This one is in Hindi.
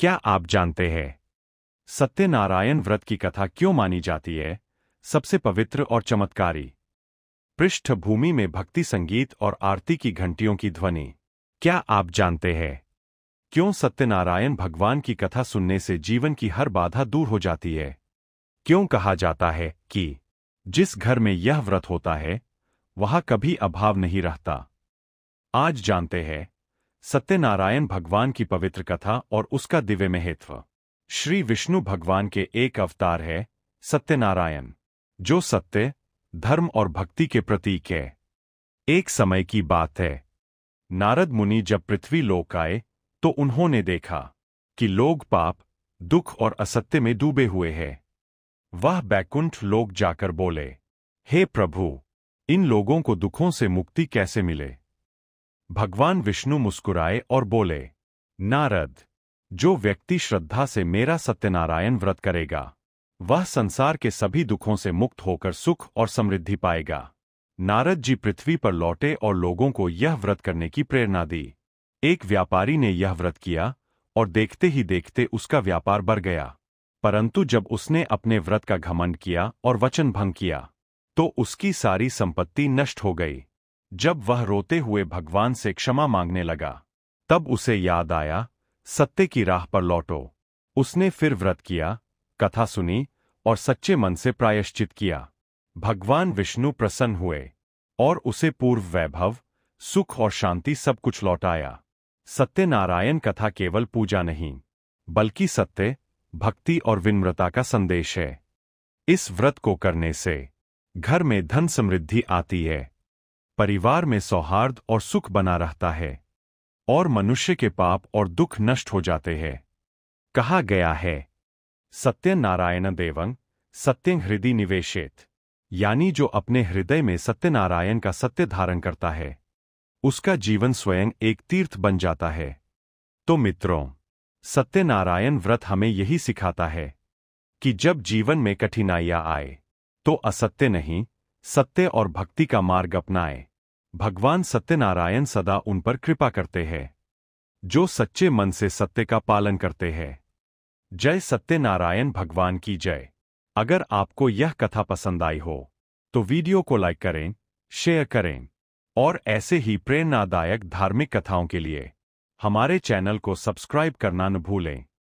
क्या आप जानते हैं सत्यनारायण व्रत की कथा क्यों मानी जाती है सबसे पवित्र और चमत्कारी? पृष्ठभूमि में भक्ति संगीत और आरती की घंटियों की ध्वनि। क्या आप जानते हैं क्यों सत्यनारायण भगवान की कथा सुनने से जीवन की हर बाधा दूर हो जाती है? क्यों कहा जाता है कि जिस घर में यह व्रत होता है वहां कभी अभाव नहीं रहता? आज जानते हैं सत्यनारायण भगवान की पवित्र कथा और उसका दिव्य महत्व। श्री विष्णु भगवान के एक अवतार है सत्यनारायण, जो सत्य, धर्म और भक्ति के प्रतीक है। एक समय की बात है, नारद मुनि जब पृथ्वी लोक आए तो उन्होंने देखा कि लोग पाप, दुख और असत्य में डूबे हुए हैं। वह बैकुंठ लोक जाकर बोले, हे प्रभु, इन लोगों को दुखों से मुक्ति कैसे मिले? भगवान विष्णु मुस्कुराए और बोले, नारद, जो व्यक्ति श्रद्धा से मेरा सत्यनारायण व्रत करेगा वह संसार के सभी दुखों से मुक्त होकर सुख और समृद्धि पाएगा। नारद जी पृथ्वी पर लौटे और लोगों को यह व्रत करने की प्रेरणा दी। एक व्यापारी ने यह व्रत किया और देखते ही देखते उसका व्यापार बढ़ गया। परंतु जब उसने अपने व्रत का घमंड किया और वचन भंग किया तो उसकी सारी संपत्ति नष्ट हो गई। जब वह रोते हुए भगवान से क्षमा मांगने लगा तब उसे याद आया, सत्य की राह पर लौटो। उसने फिर व्रत किया, कथा सुनी और सच्चे मन से प्रायश्चित किया। भगवान विष्णु प्रसन्न हुए और उसे पूर्व वैभव, सुख और शांति सब कुछ लौटाया। सत्यनारायण कथा केवल पूजा नहीं बल्कि सत्य, भक्ति और विनम्रता का संदेश है। इस व्रत को करने से घर में धन समृद्धि आती है, परिवार में सौहार्द और सुख बना रहता है और मनुष्य के पाप और दुख नष्ट हो जाते हैं। कहा गया है, सत्यनारायण देवं सत्यं हृदि निवेशेत, यानी जो अपने हृदय में सत्यनारायण का सत्य धारण करता है उसका जीवन स्वयं एक तीर्थ बन जाता है। तो मित्रों, सत्यनारायण व्रत हमें यही सिखाता है कि जब जीवन में कठिनाइयां आए तो असत्य नहीं, सत्य और भक्ति का मार्ग अपनाएं। भगवान सत्यनारायण सदा उन पर कृपा करते हैं जो सच्चे मन से सत्य का पालन करते हैं। जय सत्यनारायण भगवान की जय। अगर आपको यह कथा पसंद आई हो तो वीडियो को लाइक करें, शेयर करें और ऐसे ही प्रेरणादायक धार्मिक कथाओं के लिए हमारे चैनल को सब्सक्राइब करना न भूलें।